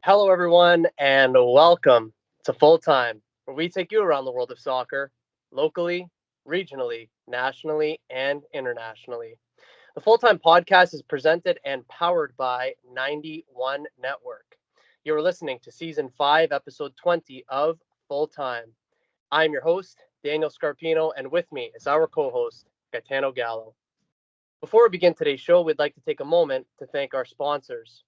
Hello, everyone, and welcome to Full Time, where we take you around the world of soccer, locally, regionally, nationally, and internationally. The Full Time podcast is presented and powered by 91 Network. You are listening to Season 5, Episode 20 of Full Time. I'm your host, Daniel Scarpino, and with me is our co host, Gitano Gallo. Before we begin today's show, we'd like to take a moment to thank our sponsors.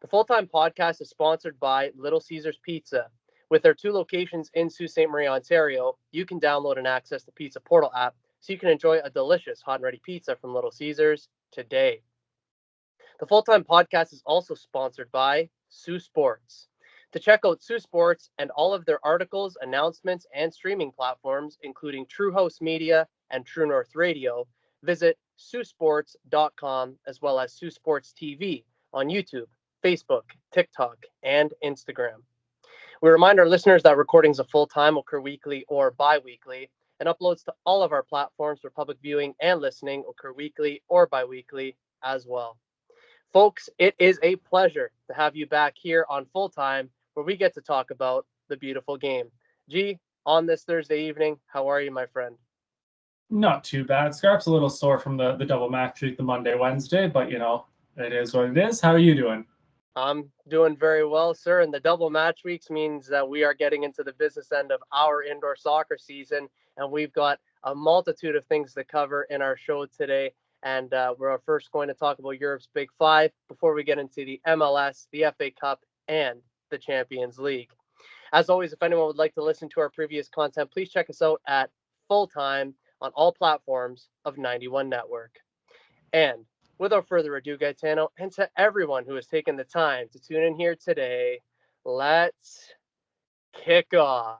The Full Time Podcast is sponsored by Little Caesars Pizza. With their two locations in Sault Ste. Marie, Ontario, you can download and access the Pizza Portal app so you can enjoy a delicious hot and ready pizza from Little Caesars today. The Full Time Podcast is also sponsored by Sioux Sports. To check out Sioux Sports and all of their articles, announcements, and streaming platforms, including True House Media and True North Radio, visit siouxsports.com as well as Sioux Sports TV on YouTube, Facebook, TikTok, and Instagram. We remind our listeners that recordings of Full Time occur weekly or bi-weekly, and uploads to all of our platforms for public viewing and listening occur weekly or bi-weekly as well. Folks, it is a pleasure to have you back here on Full Time, where we get to talk about the beautiful game. G, on this Thursday evening, how are you, my friend? Not too bad. Scarp's a little sore from the double match week, the Monday, Wednesday, but it is what it is. How are you doing? I'm doing very well, sir. And the double match weeks means that we are getting into the business end of our indoor soccer season, and we've got a multitude of things to cover in our show today. And we're first going to talk about Europe's Big Five before we get into the MLS, the FA Cup, and the Champions League. As always, if anyone would like to listen to our previous content, please check us out at Full Time on all platforms of 91 Network. And without further ado, Gaetano, and to everyone who has taken the time to tune in here today, let's kick off.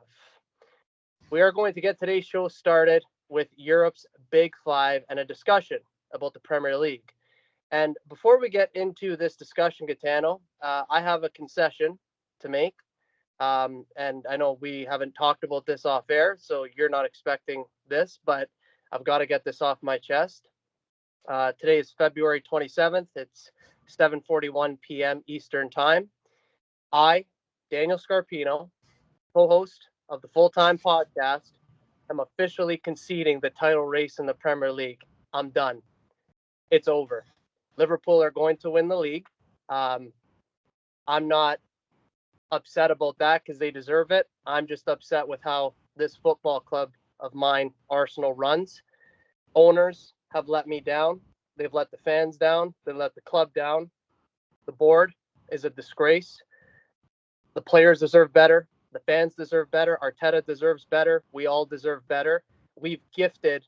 We are going to get today's show started with Europe's Big Five and a discussion about the Premier League. And before we get into this discussion, Gaetano, I have a concession to make. And I know we haven't talked about this off air, so you're not expecting this, but I've got to get this off my chest. Today is February 27th. It's 7:41 p.m. Eastern Time. I, Daniel Scarpino, co-host of the Full Time Podcast, am officially conceding the title race in the Premier League. I'm done. It's over. Liverpool are going to win the league. I'm not upset about that because they deserve it. I'm just upset with how this football club of mine, Arsenal, runs. Owners have let me down. They've let the fans down. They've let the club down. The board is a disgrace. The players deserve better. The fans deserve better. Arteta deserves better. We all deserve better. We've gifted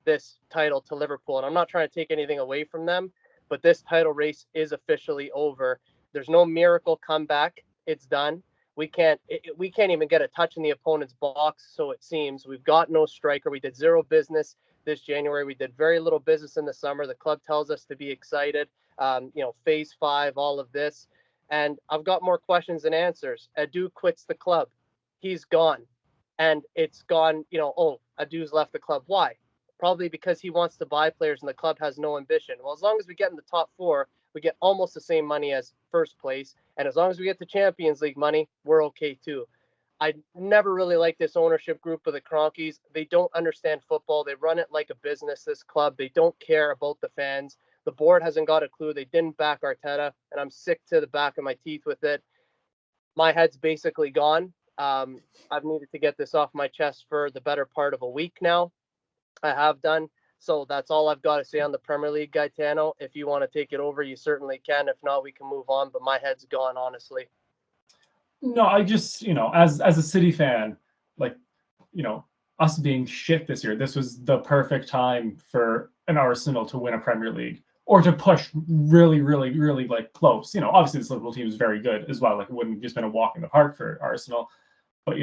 this title to Liverpool, and I'm not trying to take anything away from them, but this title race is officially over. There's no miracle comeback. It's done. We can't even get a touch in the opponent's box, so it seems. We've got no striker. We did zero business this January. We did very little business in the summer. The club tells us to be excited. Phase 5, all of this. And I've got more questions than answers. Adu quits the club. He's gone. And it's gone, Adu's left the club. Why? Probably because he wants to buy players and the club has no ambition. Well, as long as we get in the top 4, we get almost the same money as first place. And as long as we get the Champions League money, we're okay too. I never really liked this ownership group of the Cronkies. They don't understand football. They run it like a business, this club. They don't care about the fans. The board hasn't got a clue. They didn't back Arteta, and I'm sick to the back of my teeth with it. My head's basically gone. I've needed to get this off my chest for the better part of a week now. I have done. So that's all I've got to say on the Premier League, Gaetano. If you want to take it over, you certainly can. If not, we can move on. But my head's gone, honestly. No, I just, as a City fan, like, us being shit this year, this was the perfect time for an Arsenal to win a Premier League or to push really, really, really like close. Obviously this Liverpool team is very good as well. Like it wouldn't have just been a walk in the park for Arsenal. But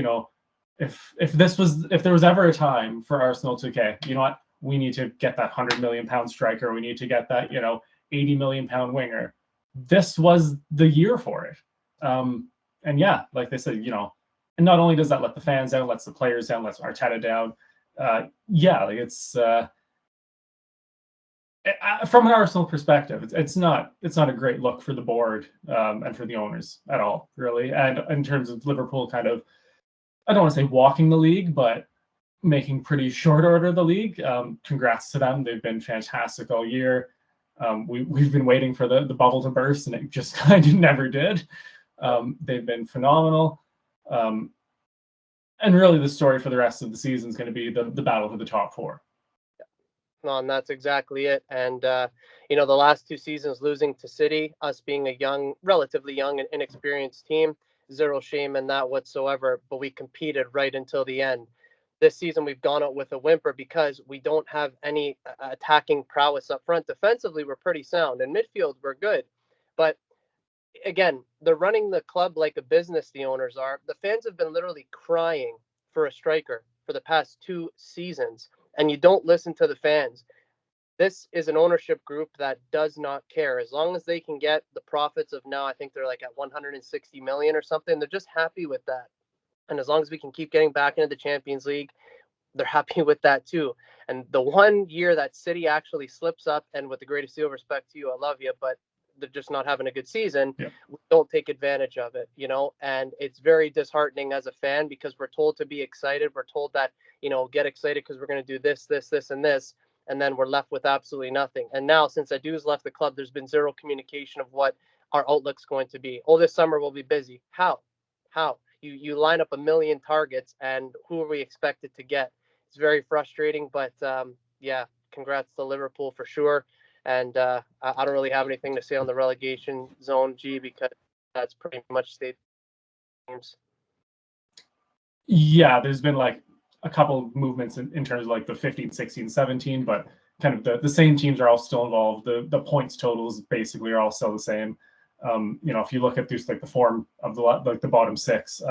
if there was ever a time for Arsenal to, okay, you know what, we need to get that £100 million striker, we need to get that £80 million winger. This was the year for it. And yeah, like they said, and not only does that let the fans down, lets the players down, lets Arteta down. It's From an Arsenal perspective, it's not a great look for the board and for the owners at all, really. And in terms of Liverpool, kind of, I don't want to say walking the league, but making pretty short order the league. Congrats to them; they've been fantastic all year. We've been waiting for the bubble to burst, and it just kind of never did. They've been phenomenal. And really, the story for the rest of the season is going to be the battle for the top four. No, and that's exactly it. And the last 2 seasons losing to City, us being a relatively young and inexperienced team, zero shame in that whatsoever. But we competed right until the end. This season we've gone out with a whimper because we don't have any attacking prowess up front. Defensively, we're pretty sound. In midfield, we're good. But again, they're running the club like a business, the owners are. The fans have been literally crying for a striker for the past 2 seasons, and you don't listen to the fans. This is an ownership group that does not care. As long as they can get the profits of now, I think they're like at 160 million or something, they're just happy with that. And as long as we can keep getting back into the Champions League, they're happy with that too. And the one year that City actually slips up, and with the greatest deal of respect to you, I love you, but they're just not having a good season, Yeah. we don't take advantage of it, and it's very disheartening as a fan because we're told to be excited. We're told that, get excited because we're going to do this, this, this, and this. And then we're left with absolutely nothing. And now, since Edu's left the club, there's been zero communication of what our outlook's going to be. Oh, this summer we'll be busy. How? You line up a million targets, and who are we expected to get? It's very frustrating, but yeah, congrats to Liverpool for sure. And I don't really have anything to say on the relegation zone, G, because that's pretty much state teams. Yeah, there's been like a couple of movements in terms of like the 15, 16, 17, but kind of the same teams are all still involved. The points totals basically are all still the same. If you look at just like the form of the bottom six,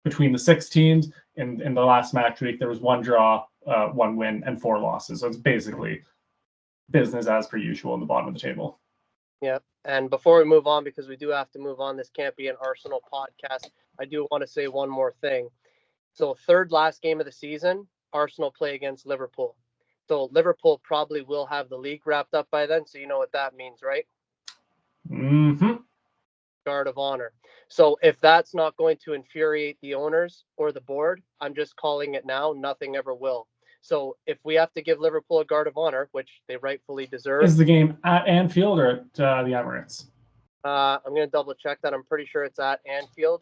between the 6 teams in the last match week, there was 1 draw, 1 win, and 4 losses. So it's basically business as per usual in the bottom of the table. Yeah. And before we move on, because we do have to move on, this can't be an Arsenal podcast, I do want to say one more thing. So third last game of the season, Arsenal play against Liverpool. So Liverpool probably will have the league wrapped up by then. So you know what that means, right? Mm-hmm. Guard of honor. So if that's not going to infuriate the owners or the board, I'm just calling it now. Nothing ever will. So if we have to give Liverpool a guard of honor, which they rightfully deserve, Is the game at Anfield or at the Emirates? I'm going to double check that. I'm pretty sure it's at Anfield.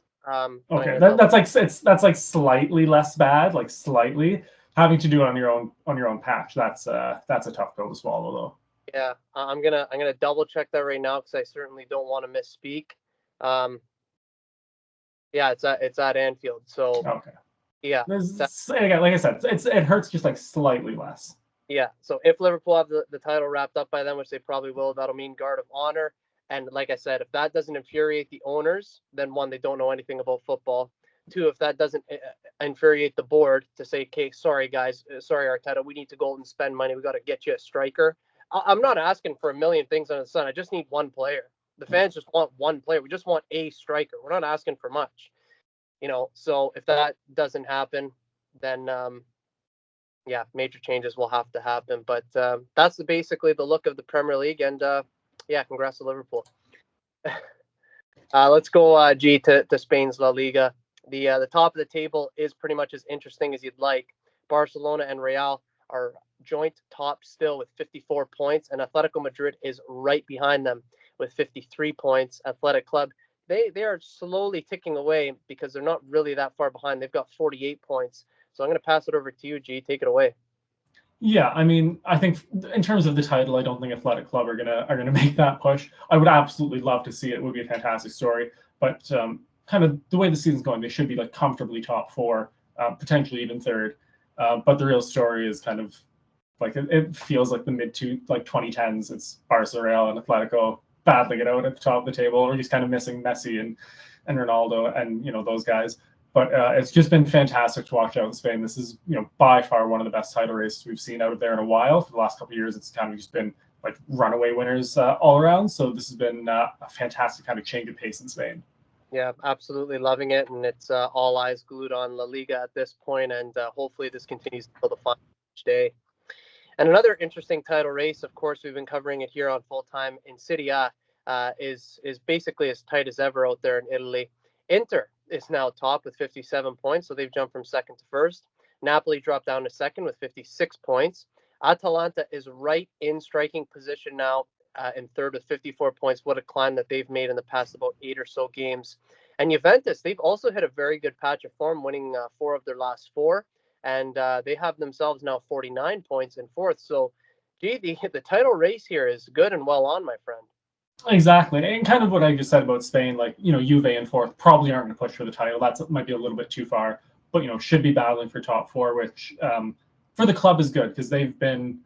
Okay, that's like slightly less bad, like slightly. Having to do it on your own patch, that's a tough pill to swallow, though. Yeah, I'm gonna double check that right now because I certainly don't want to misspeak. Yeah, it's at Anfield. So Okay. yeah, Again, like I said, it hurts just like slightly less. yeah. So if Liverpool have the title wrapped up by then, which they probably will, that'll mean guard of honor. And like I said, if that doesn't infuriate the owners, then one, they don't know anything about football. Two, if that doesn't infuriate the board to say, okay, sorry guys, sorry Arteta, we need to go and spend money. We got to get you a striker. I'm not asking for a million things on the sun. I just need one player. The fans just want one player. We just want a striker. We're not asking for much, So if that doesn't happen, then yeah, major changes will have to happen. But that's basically the look of the Premier League. And yeah, congrats to Liverpool. Let's go, G, to Spain's La Liga. The top of the table is pretty much as interesting as you'd like. Barcelona and Real are joint top still with 54 points, and Atletico Madrid is right behind them with 53 points. Athletic Club, they are slowly ticking away because they're not really that far behind. They've got 48 points. So I'm going to pass it over to you, G. Take it away. Yeah, I mean, I think in terms of the title, I don't think Athletic Club are gonna make that push. I would absolutely love to see it. It would be a fantastic story. But kind of the way the season's going, they should be like comfortably top 4, potentially even 3rd. But the real story is kind of like it feels like the mid to like 2010s. It's Barca, Real, and Atletico battling it out at the top of the table, or just kind of missing Messi and Ronaldo and those guys. But it's just been fantastic to watch out in Spain. This is, by far one of the best title races we've seen out of there in a while. For the last couple of years, it's kind of just been like runaway winners all around. So this has been a fantastic kind of change of pace in Spain. Yeah, absolutely loving it, and it's all eyes glued on La Liga at this point, and hopefully this continues until the final day. And another interesting title race, of course, we've been covering it here on Full Time in Serie A, is basically as tight as ever out there in Italy. Inter is now top with 57 points, so they've jumped from second to first. Napoli dropped down to second with 56 points. Atalanta is right in striking position now in third with 54 points. What a climb that they've made in the past about 8 or so games. And Juventus, they've also hit a very good patch of form, winning 4 of their last 4. And they have themselves now 49 points in fourth. So, gee, the title race here is good and well on, my friend. Exactly. And kind of what I just said about Spain, like, Juve in fourth probably aren't going to push for the title. That might be a little bit too far, but, should be battling for top 4, which for the club is good because they've been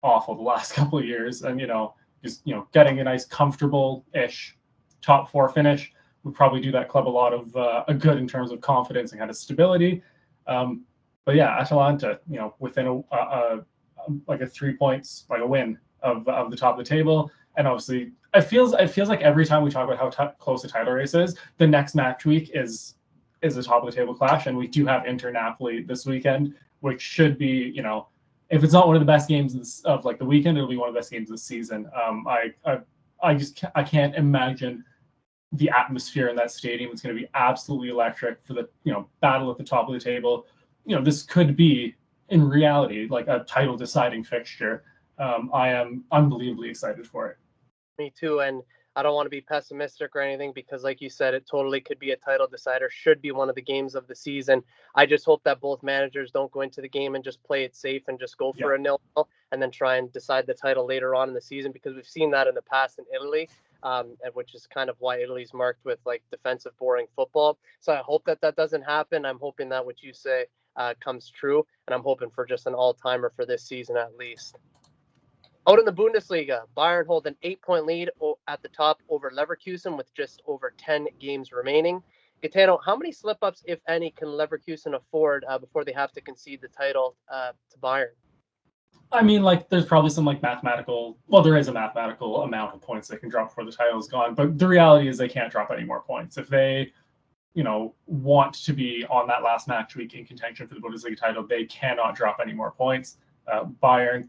awful the last couple of years. And, just, getting a nice, comfortable-ish top 4 finish would probably do that club a lot of a good in terms of confidence and kind of stability. But yeah, Atalanta, within like a 3 points, like a win of the top of the table. And obviously, it feels like every time we talk about how close the title race is, the next match week is the top of the table clash, and we do have Inter Napoli this weekend, which should be, if it's not one of the best games of like the weekend, it'll be one of the best games of the season. I can't imagine the atmosphere in that stadium. It's going to be absolutely electric for the battle at the top of the table. This could be in reality like a title deciding fixture. I am unbelievably excited for it. Me too, and I don't want to be pessimistic or anything because, like you said, it totally could be a title decider. Should be one of the games of the season. I just hope that both managers don't go into the game and just play it safe and just go for a 0-0 and then try and decide the title later on in the season, because we've seen that in the past in Italy, which is kind of why Italy's marked with like defensive, boring football. So I hope that doesn't happen. I'm hoping that what you say comes true, and I'm hoping for just an all-timer for this season at least. Out in the Bundesliga, Bayern hold an 8-point lead at the top over Leverkusen with just over 10 games remaining. Gitano, how many slip-ups, if any, can Leverkusen afford before they have to concede the title to Bayern? I mean, like, there's probably some like there is a mathematical amount of points they can drop before the title is gone, but the reality is they can't drop any more points. If they, want to be on that last match week in contention for the Bundesliga title, they cannot drop any more points. Bayern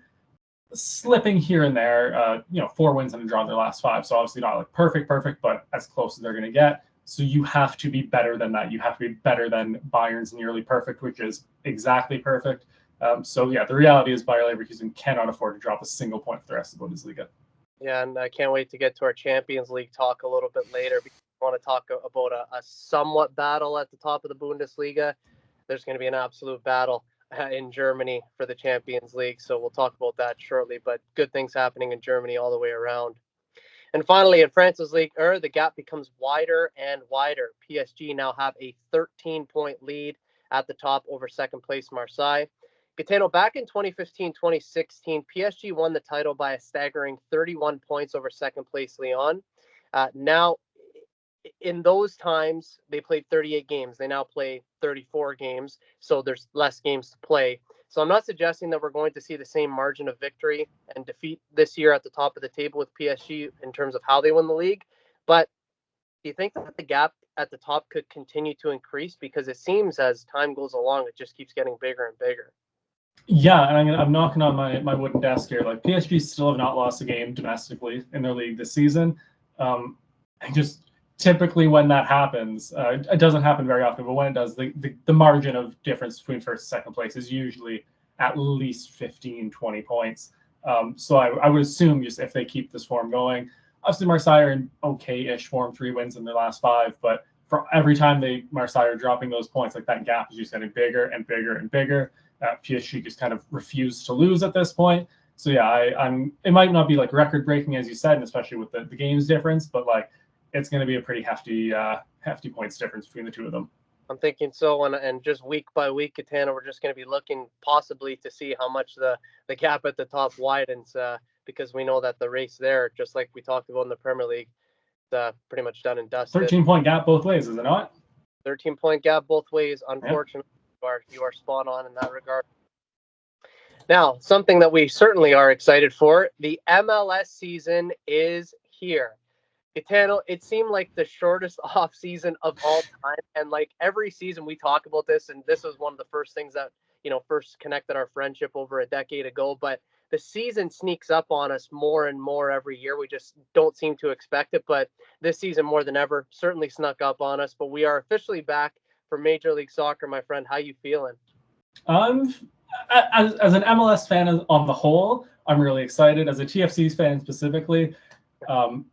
slipping here and there, 4 wins and a draw in their last 5. So obviously not like perfect, but as close as they're going to get. So you have to be better than that. You have to be better than Bayern's nearly perfect, which is exactly perfect. So yeah, the reality is Bayer Leverkusen cannot afford to drop a single point for the rest of the Bundesliga. Yeah, and I can't wait to get to our Champions League talk a little bit later, because I want to talk about a somewhat battle at the top of the Bundesliga. There's going to be an absolute battle in Germany for the Champions League, so we'll talk about that shortly, but good things happening in Germany all the way around. And finally, in France's League, the gap becomes wider and wider. PSG now have a 13-point lead at the top over second place Marseille. Gitano, back in 2015-2016, PSG won the title by a staggering 31 points over second place Lyon. Now, in those times, they played 38 games. They now play 34 games, so there's less games to play. So I'm not suggesting that we're going to see the same margin of victory and defeat this year at the top of the table with PSG in terms of how they win the league. But do you think that the gap at the top could continue to increase? Because it seems as time goes along, it just keeps getting bigger and bigger. Yeah, and I'm knocking on my wooden desk here. Like, PSG still have not lost a game domestically in their league this season. And just typically when that happens, it doesn't happen very often, but when it does, the margin of difference between first and second place is usually at least 15, 20 points. So I would assume just if they keep this form going, obviously Marseille are in okay-ish form, 3 wins in their last 5, but for every time Marseille are dropping those points, like that gap is just getting bigger and bigger and bigger. PSG just kind of refused to lose at this point. So yeah, it might not be like record breaking as you said, and especially with the games difference, but like it's going to be a pretty hefty points difference between the two of them. I'm thinking so, and just week by week, Gitano, we're just going to be looking possibly to see how much the gap at the top widens, because we know that the race there, just like we talked about in the Premier League, pretty much done and dusted. 13-point gap both ways, is it not? 13-point gap both ways. Unfortunately, you are spot on in that regard. Now, something that we certainly are excited for, the MLS season is here. Gitano, it seemed like the shortest off season of all time. And like every season we talk about this, and this was one of the first things that, first connected our friendship over a decade ago. But the season sneaks up on us more and more every year. We just don't seem to expect it, but this season more than ever certainly snuck up on us. But we are officially back for Major League Soccer, my friend. How you feeling? Um, as an MLS fan on the whole, I'm really excited. As a TFC fan specifically, um,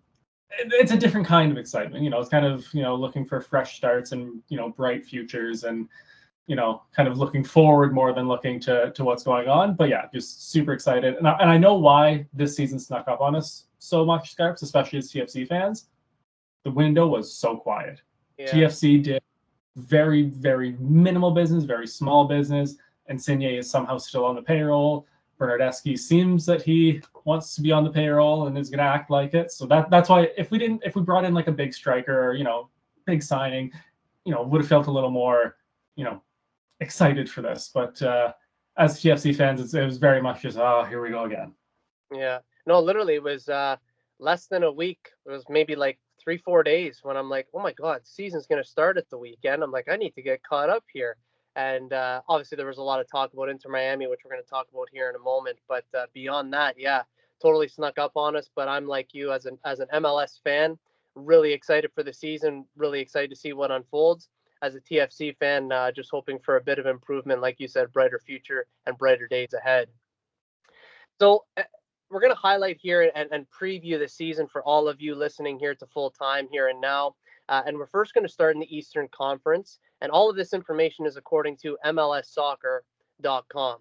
it's a different kind of excitement. It's kind of looking for fresh starts and bright futures, and kind of looking forward more than looking to what's going on. But yeah, just super excited, and I know why this season snuck up on us so much, Scarps, especially as TFC fans. The window was so quiet. Yeah. TFC did very, very minimal business, very small business. And Insigne is somehow still on the payroll. Bernardeschi seems that he wants to be on the payroll and is going to act like it. So that's why if we brought in like a big striker or, big signing, would have felt a little more, excited for this. But as TFC fans, it was very much just, oh, here we go again. Yeah. No, literally, it was less than a week. It was maybe like 3-4 days when I'm like, oh my God, season's going to start at the weekend. I'm like, I need to get caught up here. And obviously, there was a lot of talk about Inter Miami, which we're going to talk about here in a moment. But beyond that, yeah, totally snuck up on us. But I'm like you, as an MLS fan, really excited for the season, really excited to see what unfolds. As a TFC fan, just hoping for a bit of improvement, like you said, brighter future and brighter days ahead. So we're going to highlight here and preview the season for all of you listening here to Full Time here and now. And we're first going to start in the Eastern Conference. And all of this information is according to MLSsoccer.com.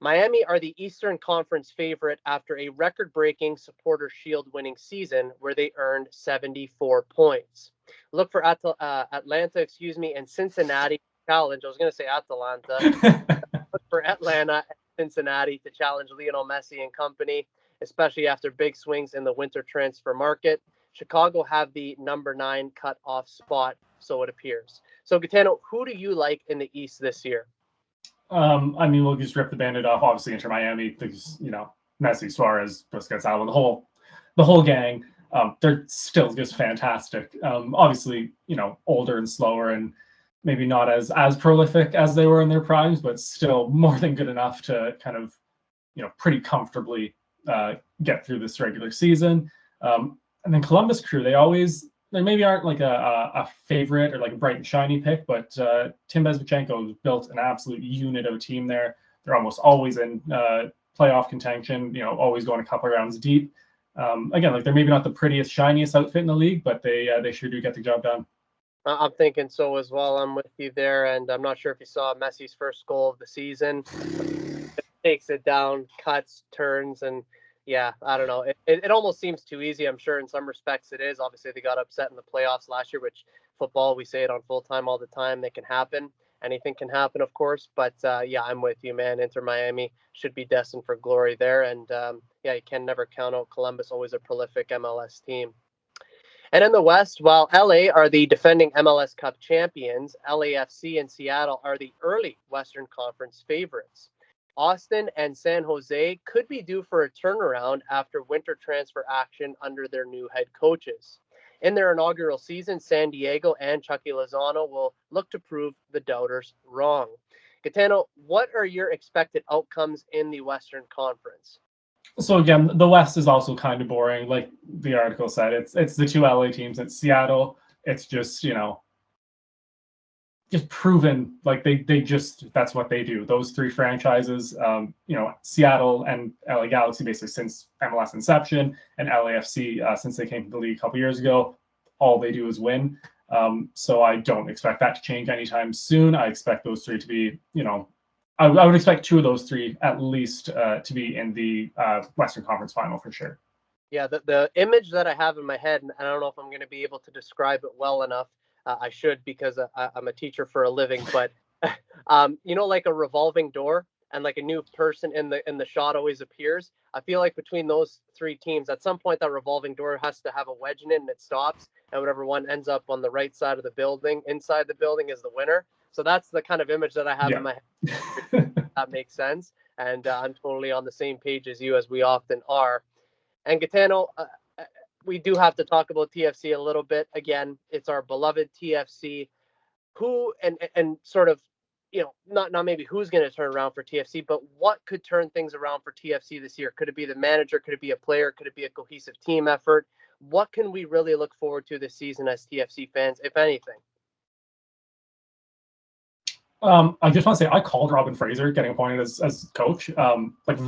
Miami are the Eastern Conference favorite after a record-breaking Supporter Shield winning season where they earned 74 points. Look for Atlanta, and Cincinnati challenge. I was going to say Atalanta. Look for Atlanta and Cincinnati to challenge Lionel Messi and company, especially after big swings in the winter transfer market. Chicago have the number 9 cut-off spot, so it appears. So, Gitano, who do you like in the East this year? We'll just rip the Band-Aid off. Obviously, Inter Miami, because Messi, Suarez, Busquets, Alba, the whole gang. They're still just fantastic. Obviously, older and slower, and maybe not as prolific as they were in their primes, but still more than good enough to kind of pretty comfortably get through this regular season. And then Columbus Crew, they maybe aren't like a favorite or like a bright and shiny pick, but Tim Bezbatchenko has built an absolute unit of a team there. They're almost always in playoff contention, always going a couple of rounds deep. Again, like they're maybe not the prettiest, shiniest outfit in the league, but they sure do get the job done. I'm thinking so as well. I'm with you there, and I'm not sure if you saw Messi's first goal of the season. It takes it down, cuts, turns, and yeah, I don't know. It almost seems too easy. I'm sure in some respects it is. Obviously, they got upset in the playoffs last year, which football, we say it on Full Time all the time. They can happen. Anything can happen, of course. But yeah, I'm with you, man. Inter Miami should be destined for glory there. And yeah, you can never count out Columbus, always a prolific MLS team. And in the West, while LA are the defending MLS Cup champions, LAFC and Seattle are the early Western Conference favorites. Austin and San Jose could be due for a turnaround after winter transfer action under their new head coaches. In their inaugural season, San Diego and Chucky Lozano will look to prove the doubters wrong. Gitano, what are your expected outcomes in the Western Conference? So again, the West is also kind of boring. Like the article said, it's the two LA teams. It's Seattle. It's just just proven like they just that's what they do. Those three franchises, Seattle and LA Galaxy basically since MLS inception, and LAFC since they came to the league a couple years ago, all they do is win. So I don't expect that to change anytime soon. I expect those three to be, I would expect two of those three at least to be in the Western Conference Final for sure. Yeah, the image that I have in my head, and I don't know if I'm going to be able to describe it well enough. I should because I'm a teacher for a living, but like a revolving door and like a new person in the shot always appears. I feel like between those three teams, at some point that revolving door has to have a wedge in it and it stops, and whatever one ends up on the right side of the building, inside the building, is the winner. So that's the kind of image that I have in my head. That makes sense, and I'm totally on the same page as you, as we often are. And Gitano, we do have to talk about TFC a little bit. Again, it's our beloved TFC. Who and sort of not maybe who's going to turn around for TFC, but what could turn things around for TFC this year? Could it be the manager? Could it be a player? Could it be a cohesive team effort? What can we really look forward to this season as TFC fans, if anything? I just want to say I called Robin Fraser getting appointed as coach. Like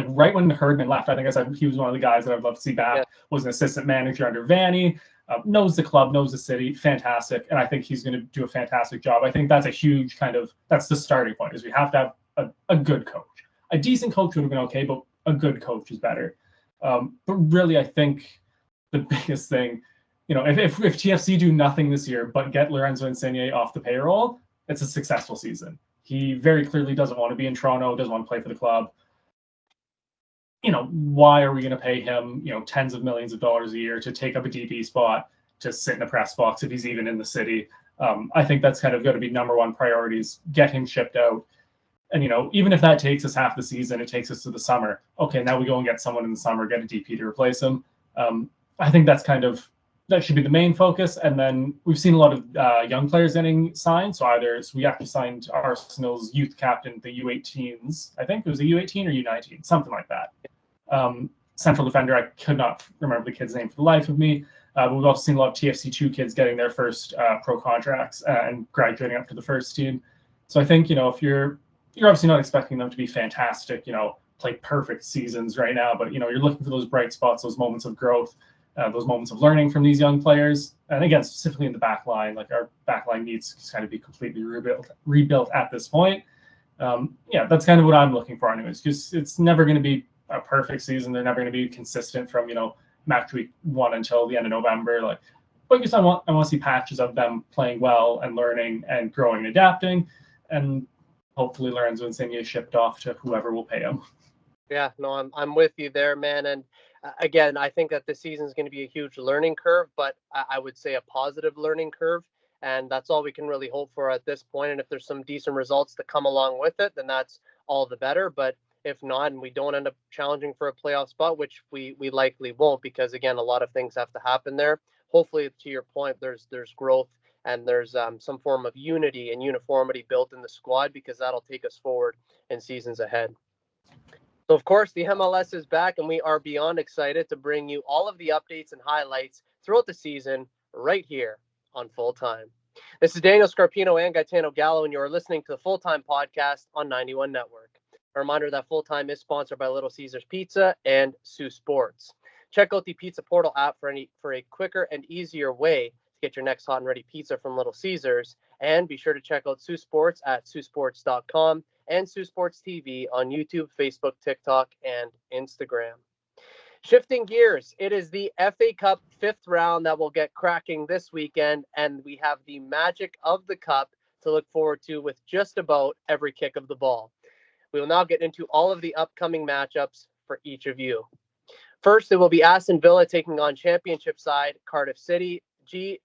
right when Herdman left, I think I said he was one of the guys that I'd love to see back. Yeah. Was an assistant manager under Vanny, knows the club, knows the city, fantastic, and I think he's going to do a fantastic job. I think that's a huge that's the starting point. Is we have to have a good coach. A decent coach would have been okay, but a good coach is better. But really, I think the biggest thing, if TFC do nothing this year but get Lorenzo Insigne off the payroll, it's a successful season. He very clearly doesn't want to be in Toronto, doesn't want to play for the club. Why are we going to pay him, tens of millions of dollars a year to take up a DP spot, to sit in a press box if he's even in the city? I think that's kind of going to be number one priorities, get him shipped out. And, even if that takes us half the season, it takes us to the summer. Okay, now we go and get someone in the summer, get a DP to replace him. I think that should be the main focus. And then we've seen a lot of young players getting signed. So we actually signed Arsenal's youth captain, the U18s. I think it was a U18 or U19, something like that. Central defender, I could not remember the kid's name for the life of me. But we've also seen a lot of TFC2 kids getting their first pro contracts and graduating up to the first team. So I think, if you're obviously not expecting them to be fantastic, play perfect seasons right now, but, you're looking for those bright spots, those moments of growth, those moments of learning from these young players. And again, specifically in the back line, like our back line needs to kind of be completely rebuilt at this point. That's kind of what I'm looking for anyways, because it's never going to be a perfect season. They're never going to be consistent from, match week 1 until the end of November. But I want to see patches of them playing well and learning and growing and adapting. And hopefully Lorenzo Insigne is shipped off to whoever will pay him. Yeah, no, I'm with you there, man. And again, I think that the season is going to be a huge learning curve, but I would say a positive learning curve. And that's all we can really hope for at this point. And if there's some decent results to come along with it, then that's all the better. But if not, and we don't end up challenging for a playoff spot, which we likely won't, because again, a lot of things have to happen there. Hopefully, to your point, there's growth and there's some form of unity and uniformity built in the squad, because that'll take us forward in seasons ahead. So, of course, the MLS is back, and we are beyond excited to bring you all of the updates and highlights throughout the season right here on Full Time. This is Daniel Scarpino and Gitano Gallo, and you are listening to the Full Time podcast on 91 Network. A reminder that Full Time is sponsored by Little Caesars Pizza and Sioux Sports. Check out the Pizza Portal app for a quicker and easier way to get your next hot and ready pizza from Little Caesars. And be sure to check out Sioux Sports at siouxsports.com and Sioux Sports TV on YouTube, Facebook, TikTok, and Instagram. Shifting gears, it is the FA Cup 5th round that will get cracking this weekend, and we have the magic of the Cup to look forward to with just about every kick of the ball. We will now get into all of the upcoming matchups for each of you. First, it will be Aston Villa taking on championship side Cardiff City.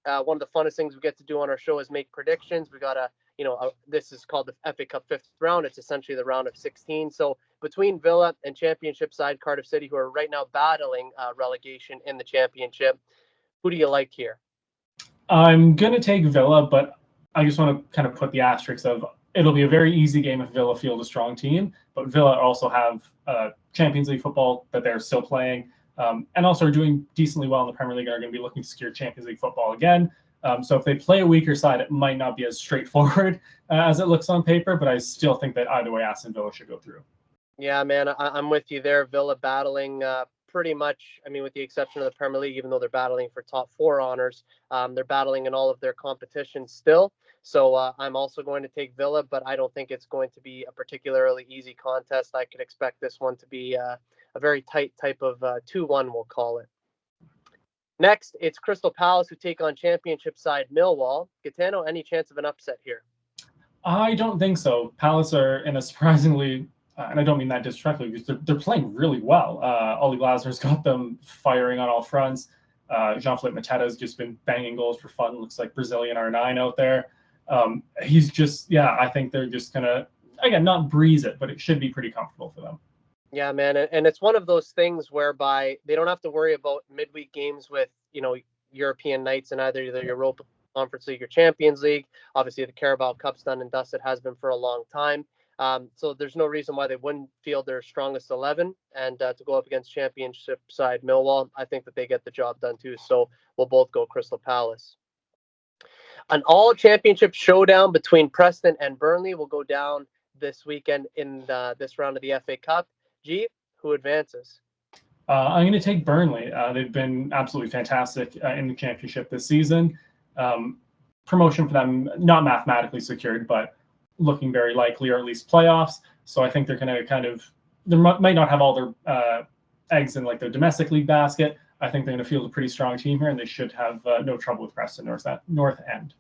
One of the funnest things we get to do on our show is make predictions. We got this is called the FA Cup 5th round. It's essentially the round of 16. So between Villa and championship side Cardiff City, who are right now battling relegation in the championship, who do you like here? I'm going to take Villa, but I just want to kind of put the asterisk of it'll be a very easy game if Villa field a strong team, but Villa also have Champions League football that they're still playing, and also are doing decently well in the Premier League and are going to be looking to secure Champions League football again. So if they play a weaker side, it might not be as straightforward as it looks on paper, but I still think that either way, Aston Villa should go through. Yeah, man, I'm with you there. Villa battling pretty much, with the exception of the Premier League, even though they're battling for top 4 honors, they're battling in all of their competitions still. So I'm also going to take Villa, but I don't think it's going to be a particularly easy contest. I could expect this one to be a very tight type of 2-1, we'll call it. Next, it's Crystal Palace who take on championship side Millwall. Gitano, any chance of an upset here? I don't think so. Palace are in a surprisingly, and I don't mean that disrespectfully, because they're playing really well. Ollie Glasner's got them firing on all fronts. Jean-Philippe Mateta's just been banging goals for fun. Looks like Brazilian R9 out there. He's just, I think they're just going to, again, not breeze it, but it should be pretty comfortable for them. Yeah, man. And it's one of those things whereby they don't have to worry about midweek games with, European nights in either the Europa Conference League or Champions League. Obviously, the Carabao Cup's done and dusted, has been for a long time. So there's no reason why they wouldn't field their strongest 11 and to go up against championship side Millwall. I think that they get the job done too. So we'll both go Crystal Palace. An all championship showdown between Preston and Burnley will go down this weekend in this round of the FA Cup. G, who advances? I'm going to take Burnley. They've been absolutely fantastic in the championship this season. Promotion for them, not mathematically secured, but looking very likely, or at least playoffs. So I think they're going to they might not have all their eggs in like their domestic league basket. I think they're going to field a pretty strong team here, and they should have no trouble with Preston North End.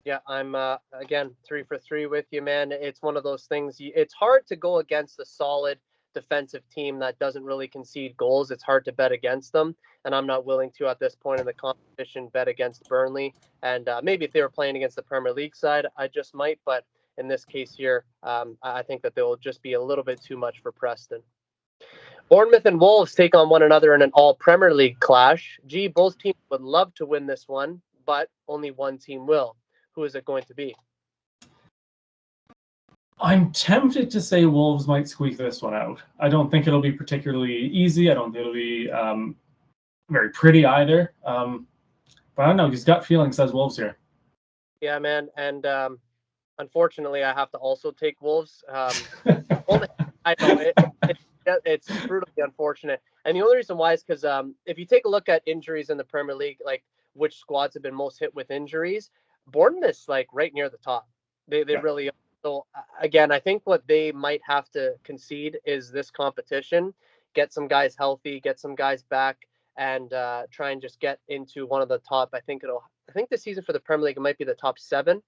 Yeah, I'm again 3 for 3 with you, man. It's one of those things. It's hard to go against a solid defensive team that doesn't really concede goals. It's hard to bet against them, and I'm not willing to at this point in the competition bet against Burnley. And maybe if they were playing against the Premier League side, I just might. But in this case here, I think that they will just be a little bit too much for Preston. Bournemouth and Wolves take on one another in an all Premier League clash. Gee, both teams would love to win this one, but only one team will. Who is it going to be? I'm tempted to say Wolves might squeak this one out. I don't think it'll be particularly easy. I don't think it'll be very pretty either. But I don't know. His gut feeling says Wolves here. Yeah, man. And unfortunately, I have to also take Wolves. I know it's brutally unfortunate. And the only reason why is because if you take a look at injuries in the Premier League, like which squads have been most hit with injuries, Bournemouth's like right near the top. They really are. So again, I think what they might have to concede is this competition, get some guys healthy, get some guys back, and try and just get into one of the top. I think this season for the Premier League, it might be the top 7.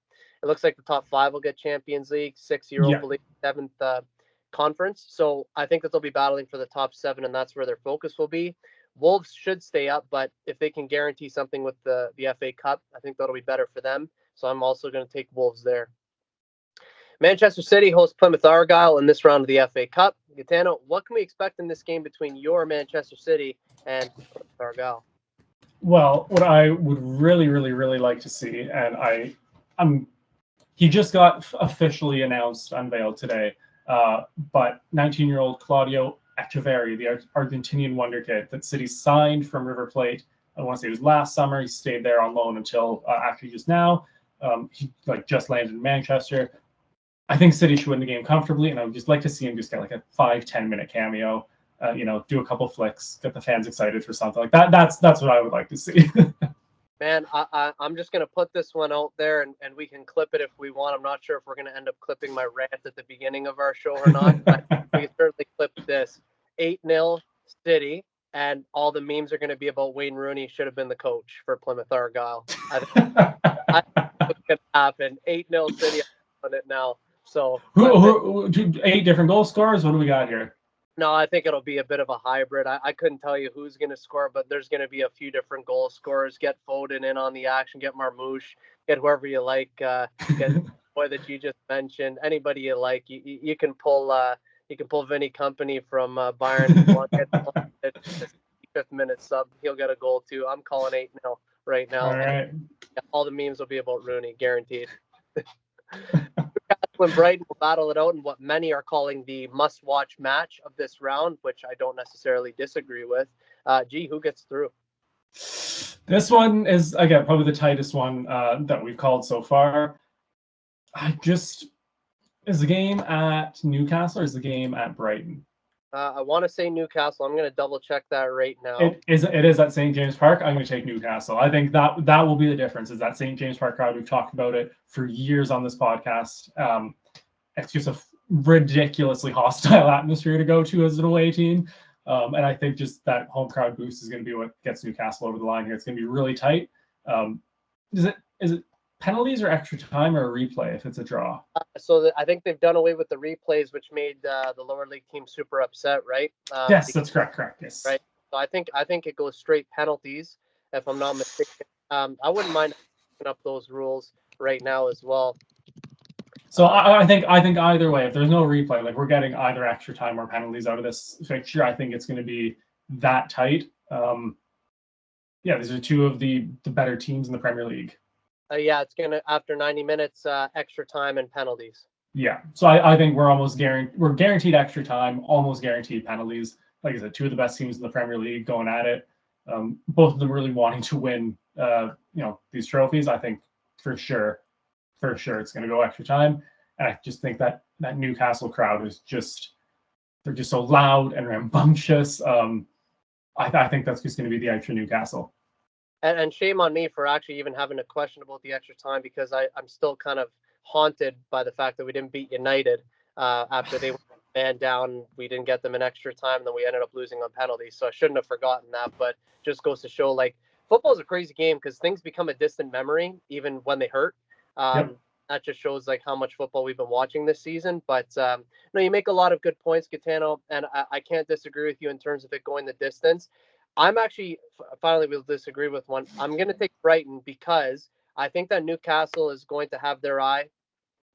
It looks like the top 5 will get Champions League, 6 Europa League, 7th conference. So I think that they'll be battling for the top 7, and that's where their focus will be. Wolves should stay up, but if they can guarantee something with the FA Cup, I think that'll be better for them. So I'm also going to take Wolves there. Manchester City hosts Plymouth Argyle in this round of the FA Cup. Gitano, what can we expect in this game between your Manchester City and Plymouth Argyle? Well, what I would really, really, really like to see, and he just got officially unveiled today, but 19-year-old Claudio Echeverri, the Argentinian wonder kid that City signed from River Plate. I want to say it was last summer. He stayed there on loan until actually just now. He just landed in Manchester. I think City should win the game comfortably, and I would just like to see him just get like a 5-10 minute cameo. Do a couple flicks, get the fans excited for something like that. That's what I would like to see. Man, I'm just going to put this one out there, and we can clip it if we want. I'm not sure if we're going to end up clipping my rant at the beginning of our show or not, but we can certainly clip this. 8-0 City, and all the memes are going to be about Wayne Rooney should have been the coach for Plymouth Argyle. I think what's going to happen. 8-0 City on it now. So 8 different goal scorers? What do we got here? No, I think it'll be a bit of a hybrid. I couldn't tell you who's going to score, but there's going to be a few different goal scorers. Get Foden in on the action. Get Marmouche. Get whoever you like. Get the boy that you just mentioned. Anybody you like. You can pull. You can pull Vinny Company from Bayern. Get 5th minute sub. He'll get a goal too. I'm calling 8-0 right now. All right. All the memes will be about Rooney, guaranteed. Newcastle and Brighton will battle it out in what many are calling the must-watch match of this round, which I don't necessarily disagree with. Who gets through? This one is, again, probably the tightest one that we've called so far. Is the game at Newcastle or is the game at Brighton? I want to say Newcastle. I'm going to double check that right now. It is at St. James Park. I'm going to take Newcastle. I think that will be the difference. Is that St. James Park crowd? We've talked about it for years on this podcast. It's just a ridiculously hostile atmosphere to go to as an away team. And I think just that home crowd boost is going to be what gets Newcastle over the line here. It's going to be really tight. Is it penalties or extra time or a replay if it's a draw? I think they've done away with the replays, which made the lower league team super upset, right? Yes, that's correct. Yes. Right. So I think it goes straight penalties, if I'm not mistaken. I wouldn't mind picking up those rules right now as well. So I think either way, if there's no replay, like we're getting either extra time or penalties out of this fixture, I think it's going to be that tight. These are two of the better teams in the Premier League. Yeah, it's gonna after 90 minutes, extra time and penalties. Yeah, so I think we're guaranteed extra time, almost guaranteed penalties. Like I said, two of the best teams in the Premier League going at it. Both of them really wanting to win, these trophies. I think for sure it's going to go extra time. And I just think that Newcastle crowd is they're just so loud and rambunctious. I think that's just going to be the extra Newcastle. And shame on me for actually even having a question about the extra time, because I'm still kind of haunted by the fact that we didn't beat United after they went man down. We didn't get them in extra time, and then we ended up losing on penalties. So I shouldn't have forgotten that. But just goes to show, like, football is a crazy game because things become a distant memory even when they hurt. Yep. That just shows like how much football we've been watching this season. But no, you make a lot of good points, Gitano, and I can't disagree with you in terms of it going the distance. I'm actually finally will disagree with one. I'm going to take Brighton because I think that Newcastle is going to have their eye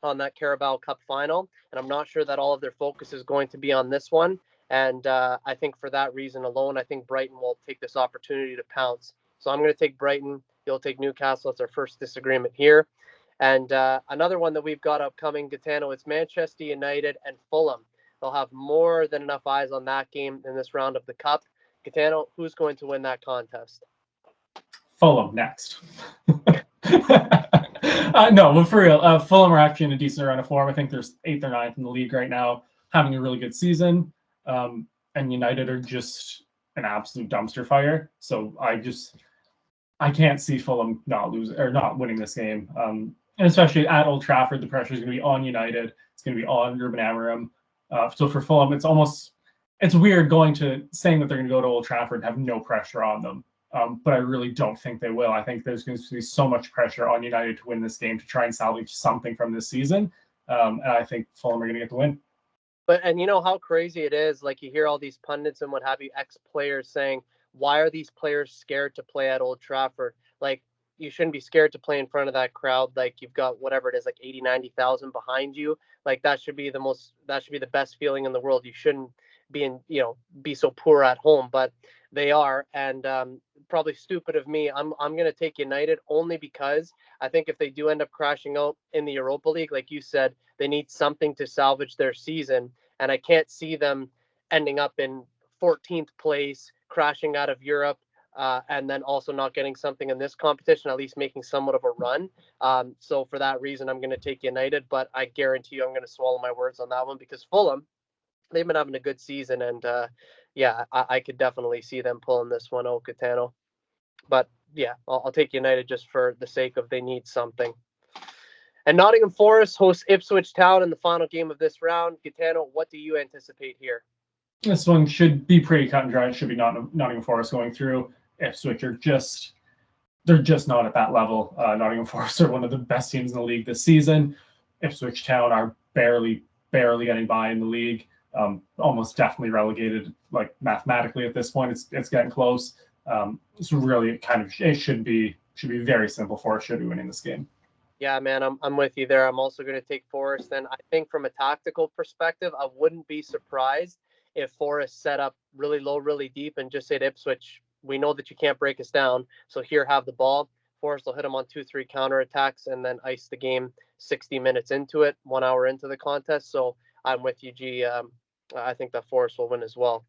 on that Carabao Cup final, and I'm not sure that all of their focus is going to be on this one. And I think for that reason alone, I think Brighton will take this opportunity to pounce. So I'm going to take Brighton. You'll take Newcastle. It's our first disagreement here. And another one that we've got upcoming, Gitano, it's Manchester United and Fulham. They'll have more than enough eyes on that game in this round of the Cup. Gitano, who's going to win that contest? Fulham next. No, but for real, Fulham are actually in a decent run of form. I think they're 8th or 9th in the league right now, having a really good season. And United are just an absolute dumpster fire. So I can't see Fulham not winning this game. And especially at Old Trafford, the pressure is going to be on United. It's going to be on Ruben Amorim. So for Fulham, it's weird saying that they're going to go to Old Trafford and have no pressure on them. But I really don't think they will. I think there's going to be so much pressure on United to win this game to try and salvage something from this season. And I think Fulham are going to get the win. And you know how crazy it is? Like, you hear all these pundits and what have you, ex-players saying, why are these players scared to play at Old Trafford? Like, you shouldn't be scared to play in front of that crowd. Like, you've got whatever it is, like 80, 90,000 behind you. Like, that should be the best feeling in the world. You shouldn't be so poor at home, but they are. And probably stupid of me. I'm going to take United only because I think if they do end up crashing out in the Europa League, like you said, they need something to salvage their season. And I can't see them ending up in 14th place, crashing out of Europe, and then also not getting something in this competition, at least making somewhat of a run. So for that reason, I'm going to take United, but I guarantee you I'm going to swallow my words on that one because Fulham, they've been having a good season, and I could definitely see them pulling this one out, Gitano. But yeah, I'll take United just for the sake of they need something. And Nottingham Forest hosts Ipswich Town in the final game of this round. Gitano, what do you anticipate here? This one should be pretty cut and dry. It should be Nottingham Forest going through. Ipswich they're just not at that level. Nottingham Forest are one of the best teams in the league this season. Ipswich Town are barely getting by in the league. Almost definitely relegated, like mathematically at this point. It's getting close. So really, it should be very simple. Forest should be winning this game. Yeah, man, I'm with you there. I'm also going to take Forest. And I think from a tactical perspective, I wouldn't be surprised if Forest set up really low, really deep and just said, Ipswich, we know that you can't break us down. So here, have the ball. Forest will hit them on 2-3 counterattacks and then ice the game 60 minutes into it, 1 hour into the contest. So I'm with you, G. I think that Forest will win as well.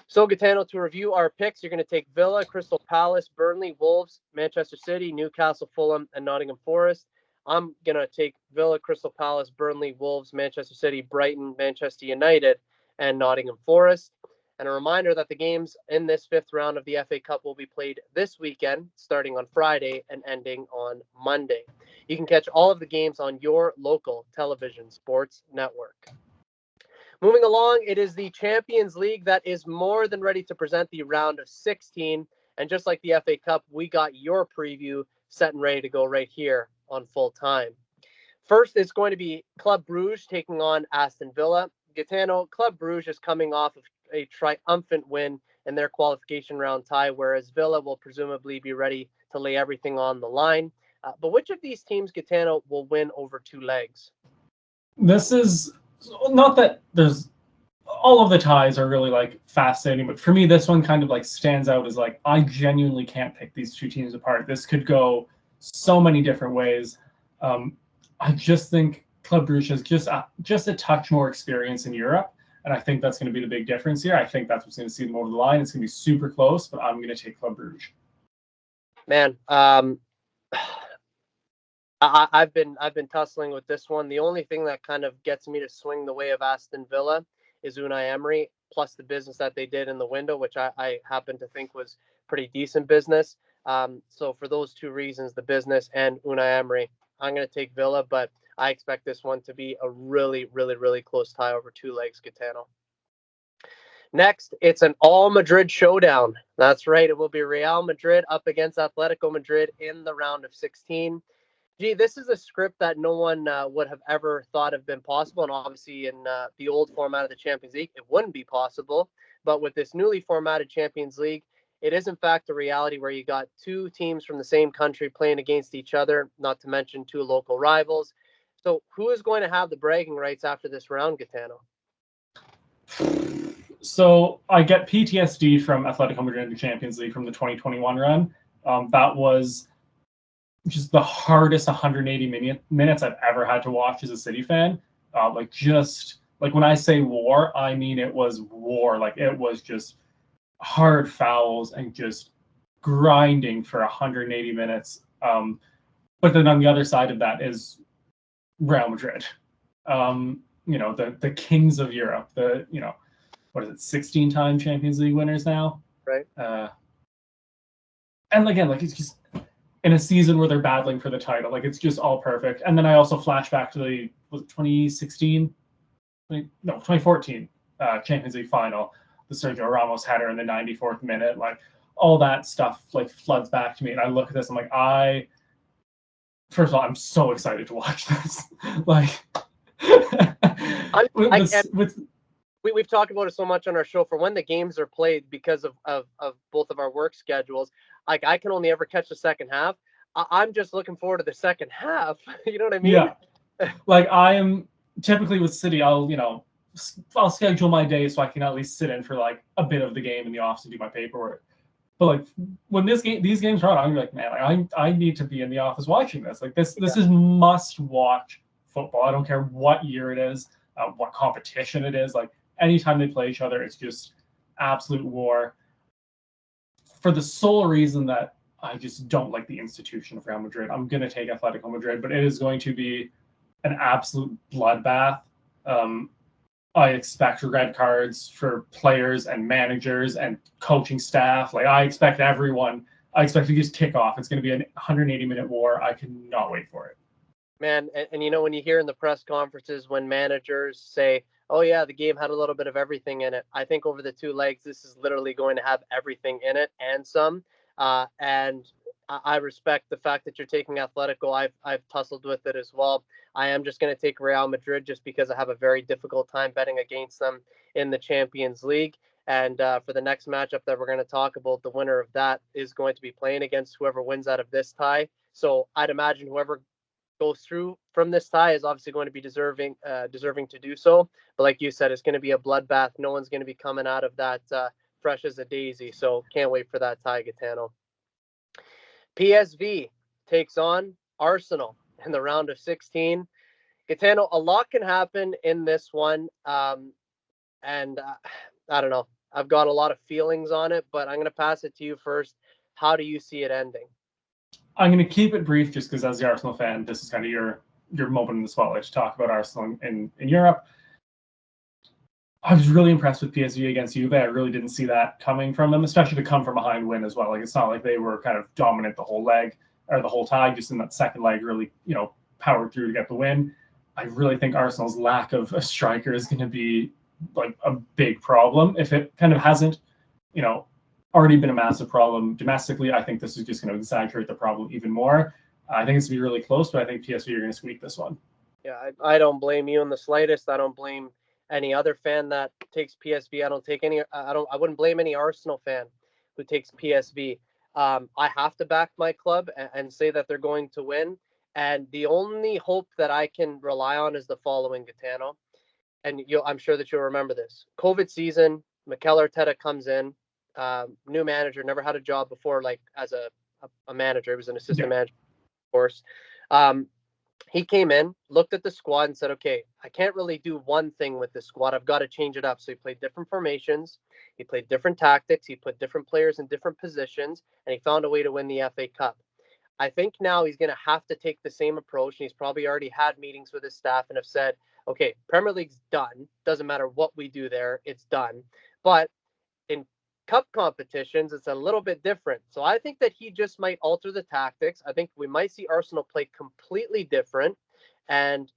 So, Gitano, to review our picks, you're going to take Villa, Crystal Palace, Burnley, Wolves, Manchester City, Newcastle, Fulham, and Nottingham Forest. I'm going to take Villa, Crystal Palace, Burnley, Wolves, Manchester City, Brighton, Manchester United, and Nottingham Forest. And a reminder that the games in this fifth round of the FA Cup will be played this weekend, starting on Friday and ending on Monday. You can catch all of the games on your local television sports network. Moving along, it is the Champions League that is more than ready to present the round of 16. And just like the FA Cup, we got your preview set and ready to go right here on Full Time. First, it's going to be Club Brugge taking on Aston Villa. Gitano, Club Brugge is coming off of a triumphant win in their qualification round tie, whereas Villa will presumably be ready to lay everything on the line. But which of these teams, Gitano, will win over two legs? This is not that there's all of the ties are really like fascinating, but for me, this one kind of like stands out as like I genuinely can't pick these two teams apart. This could go so many different ways. I just think Club Brugge has just a touch more experience in Europe, and I think that's going to be the big difference here. I think that's what's going to see them over the line. It's going to be super close, but I'm going to take Club Brugge. Man, I've been tussling with this one. The only thing that kind of gets me to swing the way of Aston Villa is Unai Emery, plus the business that they did in the window, which I happen to think was pretty decent business. So for those two reasons, the business and Unai Emery, I'm going to take Villa, but I expect this one to be a really, really, really close tie over two legs, Gitano. Next, it's an all Madrid showdown. That's right. It will be Real Madrid up against Atletico Madrid in the round of 16. Gee, this is a script that no one would have ever thought have been possible. And obviously, in the old format of the Champions League, it wouldn't be possible. But with this newly formatted Champions League, it is in fact a reality where you got two teams from the same country playing against each other, not to mention two local rivals. So, who is going to have the bragging rights after this round, Gitano? So I get PTSD from Atletico Madrid in the Champions League from the 2021 run. That was just the hardest 180 minutes I've ever had to watch as a City fan. Like when I say war, I mean it was war. Like it was just hard fouls and just grinding for 180 minutes. But then on the other side of that is Real Madrid. The kings of Europe. What is it? 16-time Champions League winners now. Right. And again, like it's just in a season where they're battling for the title. Like it's just all perfect. And then I also flash back to the 2016, 2014 Champions League final, the Sergio Ramos header in the 94th minute. Like all that stuff like floods back to me, and I look at this. I'm like, first of all, I'm so excited to watch this. Like, we've talked about it so much on our show for when the games are played because of both of our work schedules. Like I can only ever catch the second half. I'm just looking forward to the second half. You know what I mean? Yeah. Like I am typically with City, I'll schedule my day so I can at least sit in for like a bit of the game in the office and do my paperwork. But like when these games are on, I'm like, man, I need to be in the office watching this. Like this is must watch football. I don't care what year it is, what competition it is. Like anytime they play each other, it's just absolute war. For the sole reason that I just don't like the institution of Real Madrid, I'm going to take Atletico Madrid, but it is going to be an absolute bloodbath. I expect red cards for players and managers and coaching staff. Like I expect everyone. I expect to just kick off. It's going to be a 180-minute war. I cannot wait for it. Man, and when you hear in the press conferences when managers say, oh yeah, the game had a little bit of everything in it. I think over the two legs, this is literally going to have everything in it and some. And I respect the fact that you're taking Atletico. I've tussled with it as well. I am just going to take Real Madrid just because I have a very difficult time betting against them in the Champions League. And for the next matchup that we're going to talk about, the winner of that is going to be playing against whoever wins out of this tie. So I'd imagine whoever goes through from this tie is obviously going to be deserving to do so. But like you said, it's going to be a bloodbath. No one's going to be coming out of that fresh as a daisy. So can't wait for that tie, Gitano. PSV takes on Arsenal in the round of 16. Gitano, a lot can happen in this one. And I don't know. I've got a lot of feelings on it, but I'm going to pass it to you first. How do you see it ending? I'm going to keep it brief just because as the Arsenal fan, this is kind of your moment in the spotlight to talk about Arsenal in Europe. I was really impressed with PSV against Juve. I really didn't see that coming from them, especially to come from behind win as well. Like it's not like they were kind of dominant the whole leg or the whole tie, just in that second leg really, powered through to get the win. I really think Arsenal's lack of a striker is going to be like a big problem. If it kind of hasn't, already been a massive problem domestically, I think this is just going to exaggerate the problem even more. I think it's going to be really close, but I think PSV are going to sweep this one. Yeah, I don't blame you in the slightest. I don't blame any other fan that takes PSV. I wouldn't blame any Arsenal fan who takes PSV. I have to back my club and say that they're going to win. And the only hope that I can rely on is the following, Gitano. And I'm sure that you'll remember this. COVID season, Mikel Arteta comes in, new manager, never had a job before, like as a manager. He was an assistant manager. course. Um, he came in, looked at the squad, and said, "Okay, I can't really do one thing with this squad. I've got to change it up." So he played different formations, he played different tactics, he put different players in different positions, and he found a way to win the FA Cup. I think now he's going to have to take the same approach, and he's probably already had meetings with his staff and have said, "Okay, Premier League's done. Doesn't matter what we do there, it's done." But in cup competitions, it's a little bit different. So I think that he just might alter the tactics. I think we might see Arsenal play completely different. And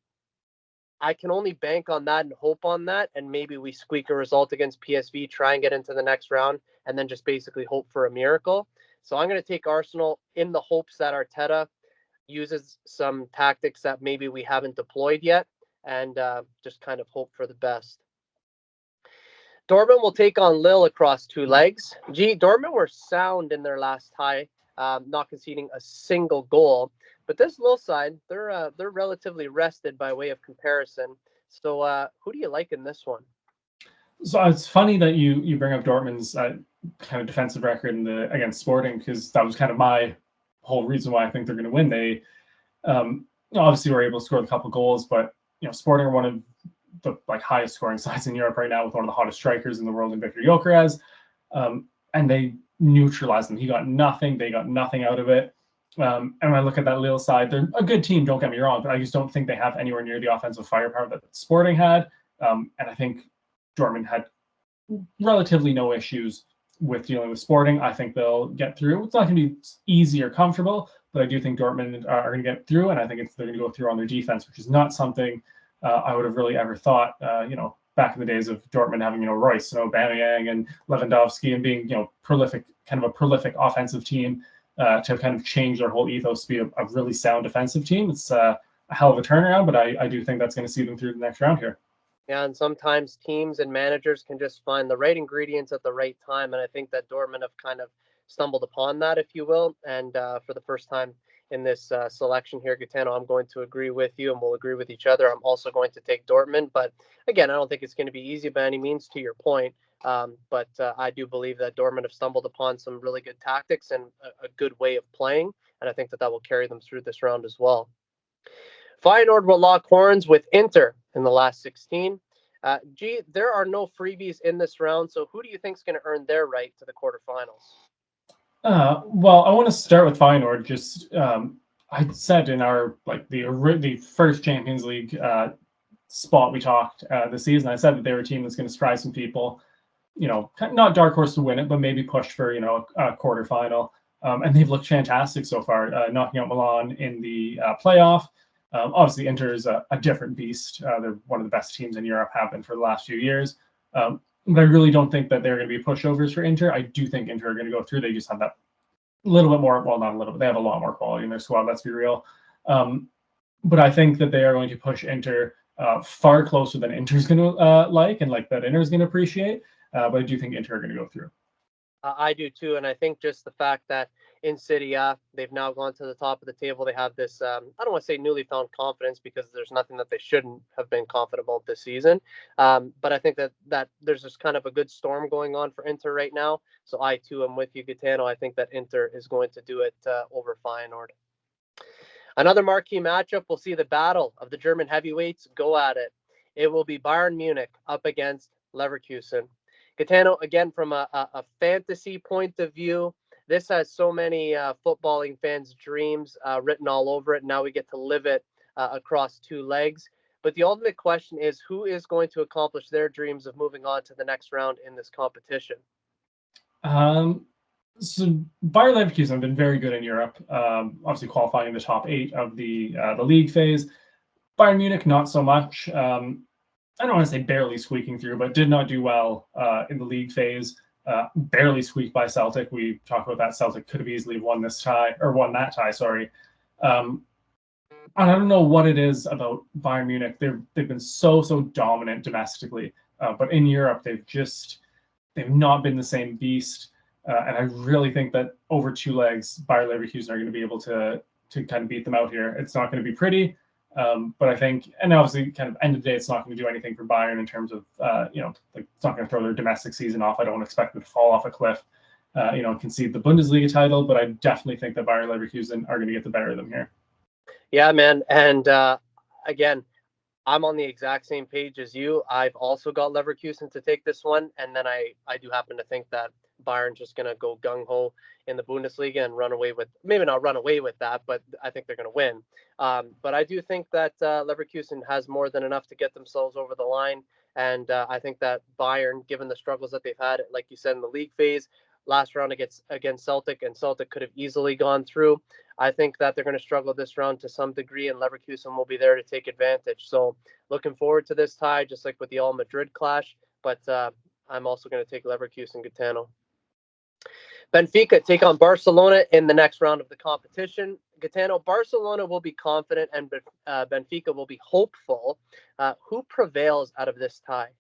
I can only bank on that and hope on that. And maybe we squeak a result against PSV, try and get into the next round, and then just basically hope for a miracle. So I'm going to take Arsenal in the hopes that Arteta uses some tactics that maybe we haven't deployed yet, and just kind of hope for the best. Dortmund will take on Lille across two legs. Dortmund were sound in their last tie, not conceding a single goal. But this Lille side, they're relatively rested by way of comparison. So who do you like in this one? So it's funny that you bring up Dortmund's kind of defensive record against Sporting, because that was kind of my whole reason why I think they're going to win. They obviously were able to score a couple goals, but Sporting are one of the highest scoring sides in Europe right now, with one of the hottest strikers in the world in Victor Gyökeres, and they neutralized them. He got nothing. They got nothing out of it. And when I look at that Lille side, they're a good team, don't get me wrong, but I just don't think they have anywhere near the offensive firepower that Sporting had. And I think Dortmund had relatively no issues with dealing with Sporting. I think they'll get through. It's not going to be easy or comfortable, but I do think Dortmund are going to get through, and I think they're going to go through on their defense, which is not something I would have really ever thought, back in the days of Dortmund having, Royce and Aubameyang and Lewandowski and being, prolific, kind of a prolific offensive team, to kind of change their whole ethos to be a really sound defensive team. It's a hell of a turnaround, but I do think that's going to see them through the next round here. Yeah, and sometimes teams and managers can just find the right ingredients at the right time. And I think that Dortmund have kind of stumbled upon that, if you will. And for the first time in this selection here, Gitano, I'm going to agree with you, and we'll agree with each other. I'm also going to take Dortmund. But again, I don't think it's going to be easy by any means, to your point. But I do believe that Dortmund have stumbled upon some really good tactics and a good way of playing. And I think that will carry them through this round as well. Feyenoord will lock horns with Inter in the last 16. There are no freebies in this round, so who do you think is going to earn their right to the quarterfinals? Well, I want to start with Feyenoord. Just I said in our the first Champions League spot we talked this season, I said that they were a team that's going to surprise some people. Not dark horse to win it, but maybe push for a quarterfinal. And they've looked fantastic so far, knocking out Milan in the playoff. Obviously, Inter is a different beast. They're one of the best teams in Europe, have been for the last few years. But I really don't think that they're going to be pushovers for Inter. I do think Inter are going to go through. They just have that little bit more, well, not a little bit, they have a lot more quality in their squad, let's be real. But I think that they are going to push Inter far closer than Inter's going to that Inter's going to appreciate. But I do think Inter are going to go through. I do too, and I think just the fact that in Serie A they've now gone to the top of the table, they have this I don't want to say newly found confidence, because there's nothing that they shouldn't have been confident about this season. But I think that there's just kind of a good storm going on for Inter right now. So I too am with you, Gitano. I think that Inter is going to do it over Feyenoord. Another marquee matchup, we'll see the battle of the German heavyweights go at it. It will be Bayern Munich up against Leverkusen. Gitano, again, from a fantasy point of view, this has so many footballing fans' dreams written all over it. Now we get to live it across two legs. But the ultimate question is, who is going to accomplish their dreams of moving on to the next round in this competition? So Bayer Leverkusen have been very good in Europe, obviously qualifying in the top 8 of the league phase. Bayern Munich, not so much. I don't want to say barely squeaking through, but did not do well in the league phase. Barely squeaked by Celtic. We talked about that. Celtic could have easily won that tie. Sorry. I don't know what it is about Bayern Munich. They've been so dominant domestically, but in Europe they've not been the same beast. And I really think that over two legs, Bayer Leverkusen are going to be able to kind of beat them out here. It's not going to be pretty. But I think, and obviously, kind of end of the day, it's not going to do anything for Bayern in terms of, it's not going to throw their domestic season off. I don't expect them to fall off a cliff, concede the Bundesliga title, but I definitely think that Bayer Leverkusen are going to get the better of them here. Yeah, man. And again, I'm on the exact same page as you. I've also got Leverkusen to take this one, and then I do happen to think that Bayern's just going to go gung ho in the Bundesliga and run away with, maybe not run away with that, but I think they're going to win. But I do think that Leverkusen has more than enough to get themselves over the line, and I think that Bayern, given the struggles that they've had, like you said in the league phase, last round against Celtic, and Celtic could have easily gone through. I think that they're going to struggle this round to some degree, and Leverkusen will be there to take advantage. So looking forward to this tie, just like with the All Madrid clash. But I'm also going to take Leverkusen Gitano. Benfica take on Barcelona in the next round of the competition. Gitano, Barcelona will be confident and Benfica will be hopeful. Who prevails out of this tie?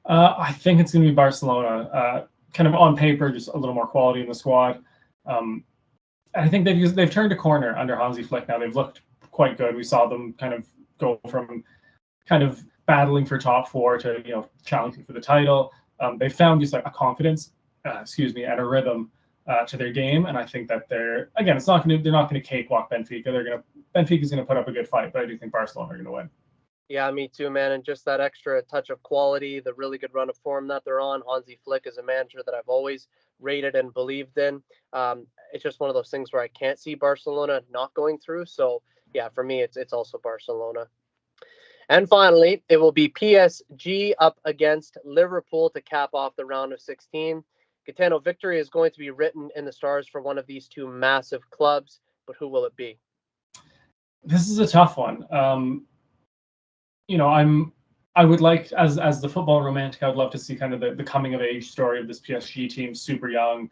I think it's going to be Barcelona. Kind of on paper, just a little more quality in the squad. I think they've turned a corner under Hansi Flick now. They've looked quite good. We saw them kind of go from kind of battling for top four to challenging for the title. They found just like a confidence, and a rhythm to their game, and I think that they're not going to cakewalk Benfica. Benfica's going to put up a good fight, but I do think Barcelona are going to win. Yeah, me too, man. And just that extra touch of quality, the really good run of form that they're on. Hansi Flick is a manager that I've always rated and believed in. It's just one of those things where I can't see Barcelona not going through. So yeah, for me, it's also Barcelona. And finally, it will be PSG up against Liverpool to cap off the round of 16. Gitano, victory is going to be written in the stars for one of these two massive clubs, but who will it be? This is a tough one. I would like, as the football romantic, I would love to see kind of the coming of age story of this PSG team, super young,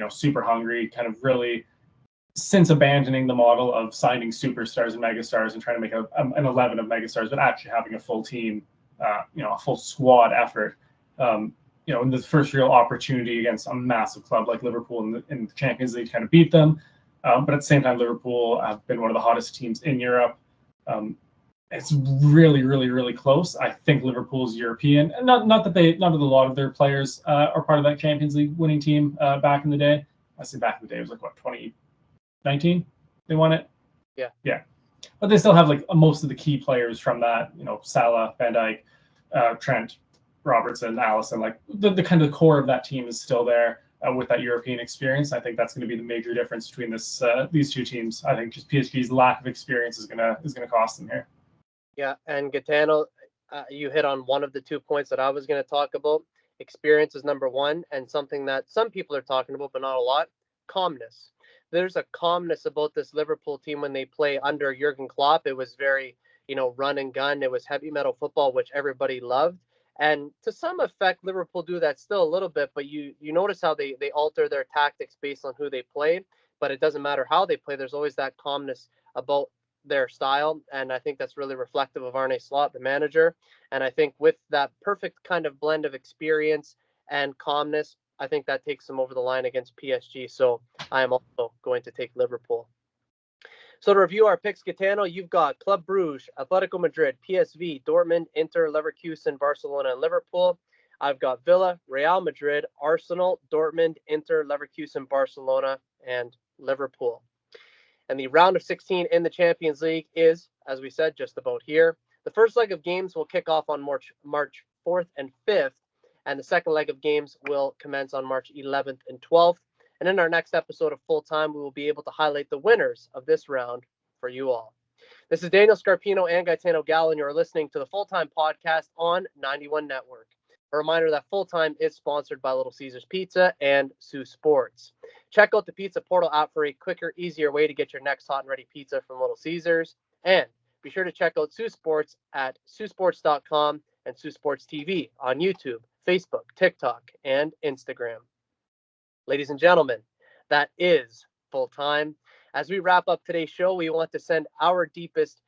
super hungry, kind of really since abandoning the model of signing superstars and megastars and trying to make an 11 of megastars, but actually having a full team, a full squad effort. In the first real opportunity against a massive club like Liverpool in the Champions League, kind of beat them. But at the same time, Liverpool have been one of the hottest teams in Europe. It's really, really, really close. I think Liverpool's European, and not that a lot of their players are part of that Champions League winning team back in the day. I say back in the day, it was like 2019 they won it. Yeah, but they still have like most of the key players from that. Salah, Van Dijk, Trent, Robertson, Alisson. Like the kind of core of that team is still there with that European experience. I think that's going to be the major difference between these two teams. I think just PSG's lack of experience is gonna cost them here. Yeah, and Gitano, you hit on one of the 2 points that I was going to talk about. Experience is number one, and something that some people are talking about, but not a lot, calmness. There's a calmness about this Liverpool team when they play under Jurgen Klopp. It was very, run and gun. It was heavy metal football, which everybody loved. And to some effect, Liverpool do that still a little bit, but you notice how they alter their tactics based on who they play, but it doesn't matter how they play. There's always that calmness about their style, and I think that's really reflective of Arne Slot, the manager. And I think with that perfect kind of blend of experience and calmness, I think that takes them over the line against PSG. So I am also going to take Liverpool. So to review our picks, Gitano, you've got Club Brugge, Atletico Madrid, PSV, Dortmund, Inter, Leverkusen, Barcelona, and Liverpool. I've got Villa, Real Madrid, Arsenal, Dortmund, Inter, Leverkusen, Barcelona, and Liverpool. And the round of 16 in the Champions League is, as we said, just about here. The first leg of games will kick off on March 4th and 5th, and the second leg of games will commence on March 11th and 12th. And in our next episode of Full Time, we will be able to highlight the winners of this round for you all. This is Daniel Scarpino and Gitano Gallo, and you're listening to the Full Time Podcast on 91 Network. A reminder that Full Time is sponsored by Little Caesars Pizza and Sioux Sports. Check out the Pizza Portal app for a quicker, easier way to get your next hot and ready pizza from Little Caesars. And be sure to check out Sioux Sports at siouxsports.com and Sioux Sports TV on YouTube, Facebook, TikTok, and Instagram. Ladies and gentlemen, that is Full Time. As we wrap up today's show, we want to send our deepest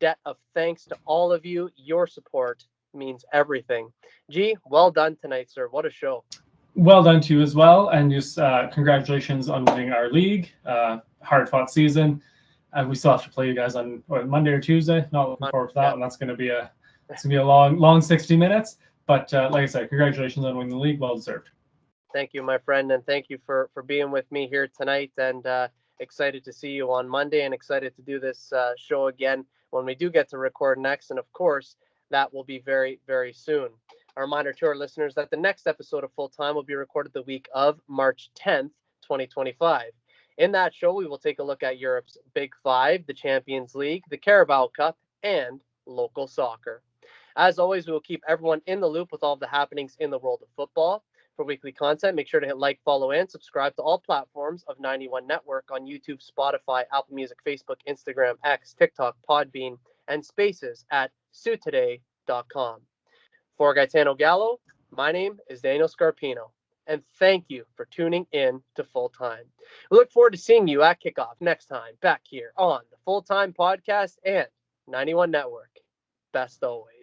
debt of thanks to all of you. Your support means everything. G, well done tonight, sir. What a show. Well done to you as well, and just congratulations on winning our league. Hard-fought season. We still have to play you guys on Monday or Tuesday. Not looking forward to that, and that's going to be a long 60 minutes. But like I said, congratulations on winning the league. Well deserved. Thank you, my friend, and thank you for being with me here tonight. And Excited to see you on Monday and excited to do this show again when we do get to record next. And of course, that will be very, very soon. A reminder to our listeners that the next episode of Full Time will be recorded the week of March 10th, 2025. In that show, we will take a look at Europe's Big Five, the Champions League, the Carabao Cup, and local soccer. As always, we will keep everyone in the loop with all of the happenings in the world of football. For weekly content, make sure to hit like, follow, and subscribe to all platforms of 91 Network on YouTube, Spotify, Apple Music, Facebook, Instagram, X, TikTok, Podbean, and Spaces at sutoday.com. For Gitano Gallo, my name is Daniel Scarpino, and thank you for tuning in to Full Time. We look forward to seeing you at kickoff next time back here on the Full Time Podcast and 91 Network. Best always.